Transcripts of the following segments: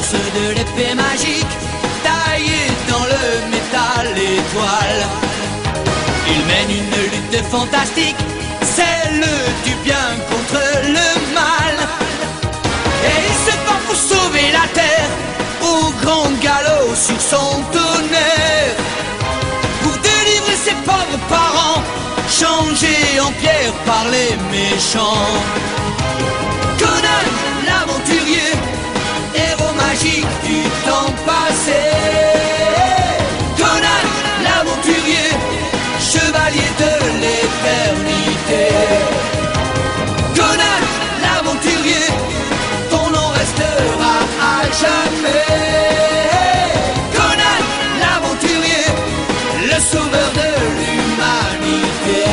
force de l'épée magique, taillée dans le métal étoile. Il mène une lutte fantastique, celle du bien contre le mal. Et il se bat pour sauver la terre, au grand galop sur son tonnerre. Pour délivrer ses pauvres parents, changés en pierre par les méchants. Conan, l'aventurier, héros magique du temps passé. Conan, l'aventurier, chevalier de l'éternité. Conan, l'aventurier, ton nom restera à jamais. Conan, l'aventurier, le sauveur de l'humanité.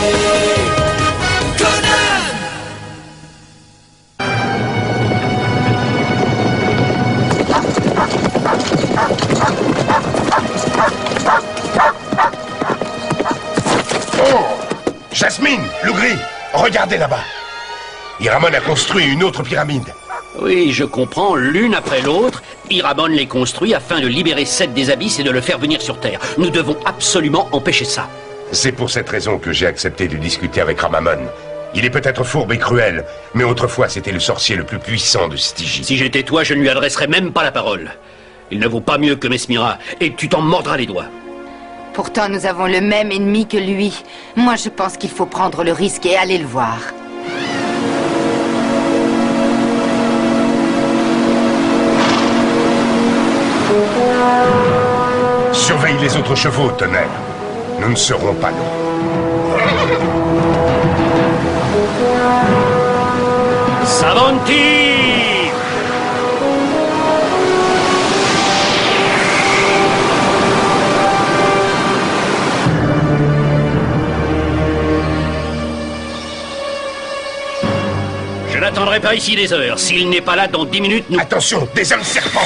Jasmine, Lougri, regardez là-bas. Iramon a construit une autre pyramide. Oui, je comprends, l'une après l'autre, Iramon les construit afin de libérer Seth des abysses et de le faire venir sur Terre. Nous devons absolument empêcher ça. C'est pour cette raison que j'ai accepté de discuter avec Ramamon. Il est peut-être fourbe et cruel, mais autrefois c'était le sorcier le plus puissant de Stygie. Si j'étais toi, je ne lui adresserais même pas la parole. Il ne vaut pas mieux que Mesmira, et tu t'en mordras les doigts. Pourtant, nous avons le même ennemi que lui. Moi, je pense qu'il faut prendre le risque et aller le voir. Surveille les autres chevaux, Tonnerre. Nous ne serons pas loin. Savanti! Je n'attendrai pas ici des heures. S'il n'est pas là dans 10 minutes, nous... Attention, des hommes serpents!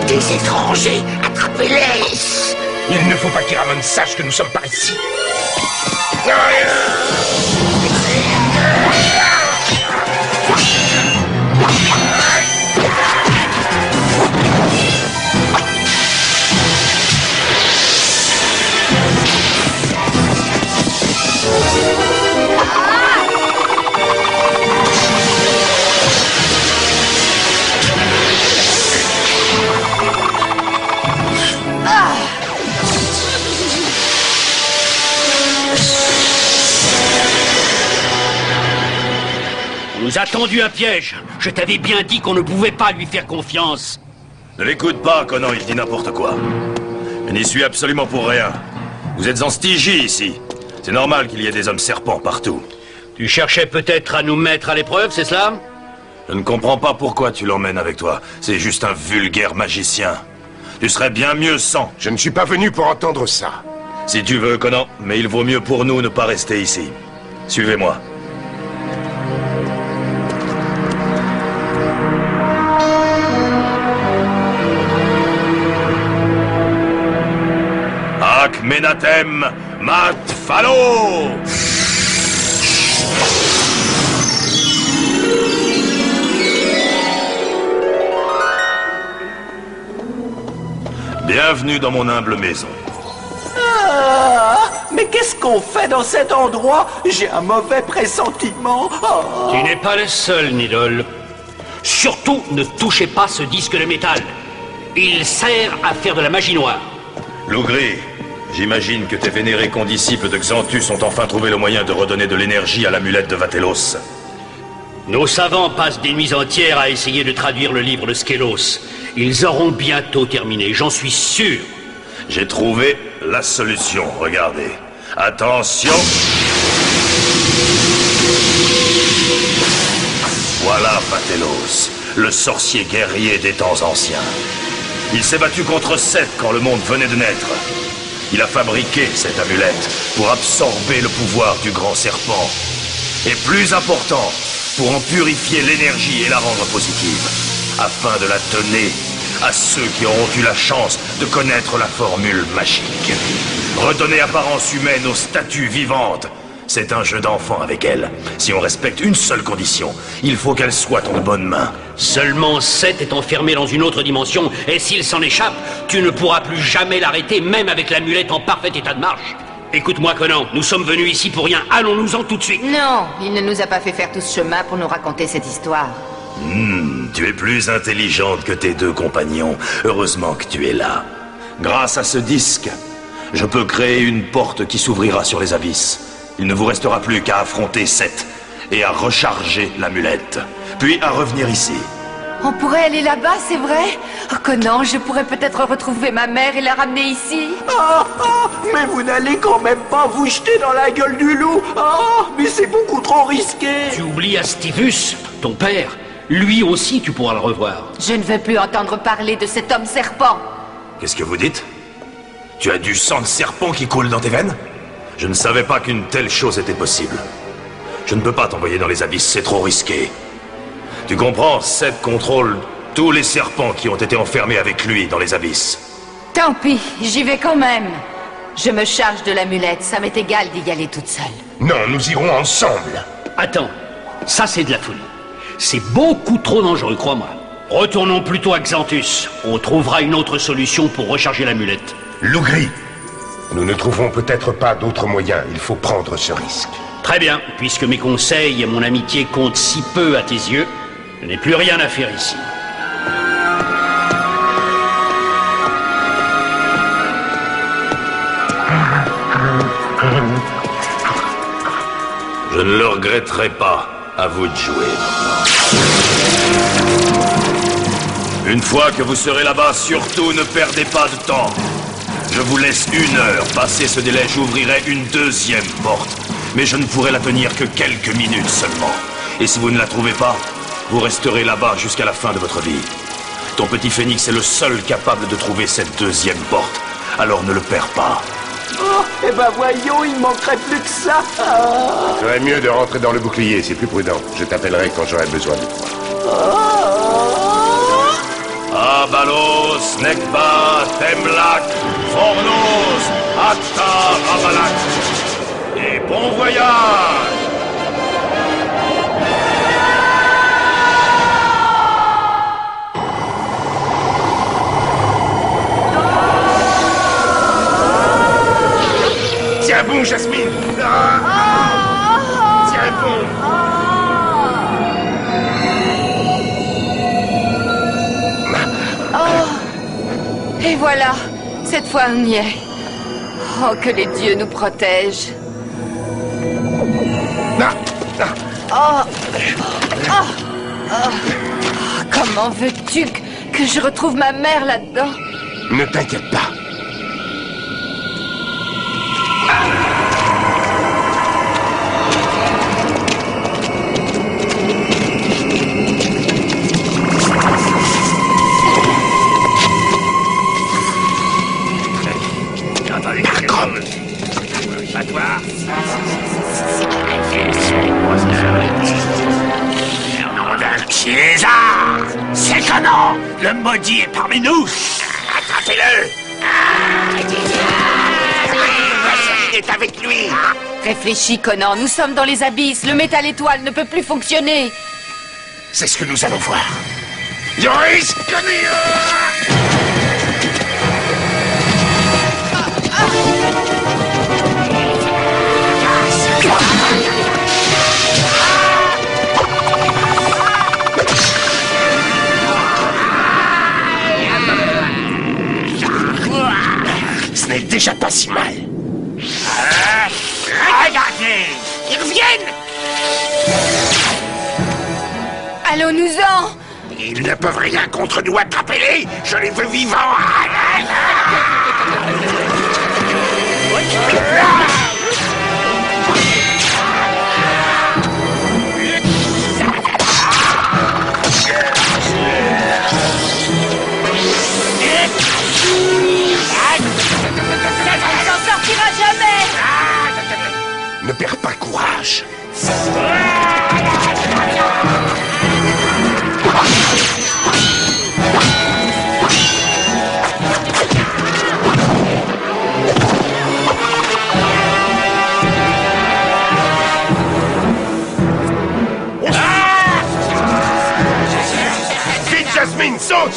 Des étrangers, attrapez-les! Il ne faut pas qu'Iramon sache que nous sommes par ici. On nous a tendu un piège. Je t'avais bien dit qu'on ne pouvait pas lui faire confiance. Ne l'écoute pas, Conan, il dit n'importe quoi. Je n'y suis absolument pour rien. Vous êtes en Stygie, ici. C'est normal qu'il y ait des hommes serpents partout. Tu cherchais peut-être à nous mettre à l'épreuve, c'est cela? Je ne comprends pas pourquoi tu l'emmènes avec toi. C'est juste un vulgaire magicien. Tu serais bien mieux sans. Je ne suis pas venu pour entendre ça. Si tu veux, Conan, mais il vaut mieux pour nous ne pas rester ici. Suivez-moi. Menatem Matfalo! Bienvenue dans mon humble maison. Ah, mais qu'est-ce qu'on fait dans cet endroit? J'ai un mauvais pressentiment. Oh. Tu n'es pas le seul, Nidol. Surtout, ne touchez pas ce disque de métal. Il sert à faire de la magie noire. Lougri, j'imagine que tes vénérés condisciples de Xanthus ont enfin trouvé le moyen de redonner de l'énergie à l'amulette de Vatellos. Nos savants passent des nuits entières à essayer de traduire le livre de Skelos. Ils auront bientôt terminé, j'en suis sûr. J'ai trouvé la solution, regardez. Attention. Voilà Vatellos, le sorcier guerrier des temps anciens. Il s'est battu contre Seth quand le monde venait de naître. Il a fabriqué cette amulette pour absorber le pouvoir du grand serpent. Et plus important, pour en purifier l'énergie et la rendre positive, afin de la donner à ceux qui auront eu la chance de connaître la formule magique. Redonner apparence humaine aux statues vivantes, C'est un jeu d'enfant avec elle. Si on respecte une seule condition, il faut qu'elle soit en de bonnes mains. Seulement Seth est enfermé dans une autre dimension, et s'il s'en échappe, tu ne pourras plus jamais l'arrêter, même avec l'amulette en parfait état de marche. Écoute-moi, Conan, nous sommes venus ici pour rien. Allons-nous-en tout de suite. Non, il ne nous a pas fait faire tout ce chemin pour nous raconter cette histoire. Tu es plus intelligente que tes deux compagnons. Heureusement que tu es là. Grâce à ce disque, je peux créer une porte qui s'ouvrira sur les abysses. Il ne vous restera plus qu'à affronter Seth et à recharger l'amulette, puis à revenir ici. On pourrait aller là-bas, c'est vrai? Oh, Conan, je pourrais peut-être retrouver ma mère et la ramener ici. Mais vous n'allez quand même pas vous jeter dans la gueule du loup. Mais c'est beaucoup trop risqué. Tu oublies Astivus, ton père. Lui aussi, tu pourras le revoir. Je ne veux plus entendre parler de cet homme serpent. Qu'est-ce que vous dites? Tu as du sang de serpent qui coule dans tes veines? Je ne savais pas qu'une telle chose était possible. Je ne peux pas t'envoyer dans les abysses, c'est trop risqué. Tu comprends, Seth contrôle tous les serpents qui ont été enfermés avec lui dans les abysses. Tant pis, j'y vais quand même. Je me charge de l'amulette, ça m'est égal d'y aller toute seule. Non, nous irons ensemble. Attends, ça c'est de la folie. C'est beaucoup trop dangereux, crois-moi. Retournons plutôt à Xanthus. On trouvera une autre solution pour recharger l'amulette. Loup gris, nous ne trouverons peut-être pas d'autre moyen. Il faut prendre ce risque. Très bien, puisque mes conseils et mon amitié comptent si peu à tes yeux, je n'ai plus rien à faire ici. Je ne le regretterai pas. À vous de jouer maintenant. Une fois que vous serez là-bas, surtout ne perdez pas de temps. Je vous laisse 1 heure. Passé ce délai, j'ouvrirai une deuxième porte. Mais je ne pourrai la tenir que quelques minutes seulement. Et si vous ne la trouvez pas, vous resterez là-bas jusqu'à la fin de votre vie. Ton petit phénix est le seul capable de trouver cette deuxième porte. Alors ne le perds pas. Eh ben voyons, il manquerait plus que ça. Ferait mieux de rentrer dans le bouclier, c'est plus prudent. Je t'appellerai quand j'aurai besoin de toi. Abalos, Nekba, Temlak, Fornos, Atta, Rabalak. Et bon voyage! Tiens bon, Jasmine! Tiens bon! Et voilà, cette fois on y est. Oh, que les dieux nous protègent. Comment veux-tu que je retrouve ma mère là-dedans? Ne t'inquiète pas. César! C'est Conan! Le maudit est parmi nous! Attrapez-le! Il est avec lui! Réfléchis, Conan, nous sommes dans les abysses. Le métal étoile ne peut plus fonctionner. C'est ce que nous allons voir. Yoris Ce n'est déjà pas si mal. Regardez! Ils reviennent! Allons-nous-en! Ils ne peuvent rien contre nous, attrapez-les! Je les veux vivants! On s'en sortira jamais! Ne perds pas courage. Jasmine, saute!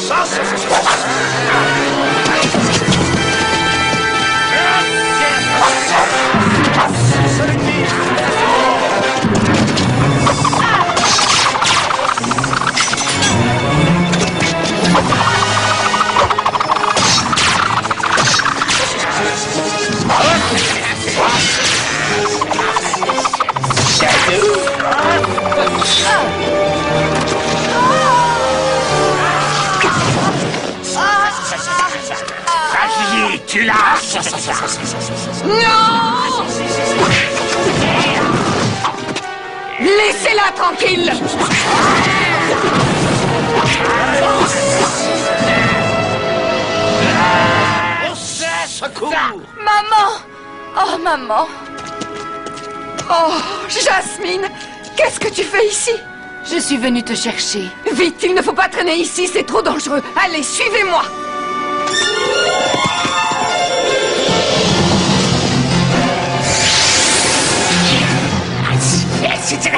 Vas-y, tu lâches. Non! Laissez-la tranquille! Secours! Maman! Oh, maman! Oh, Jasmine! Qu'est-ce que tu fais ici? Je suis venue te chercher. Vite, il ne faut pas traîner ici, c'est trop dangereux. Allez, suivez-moi! C'était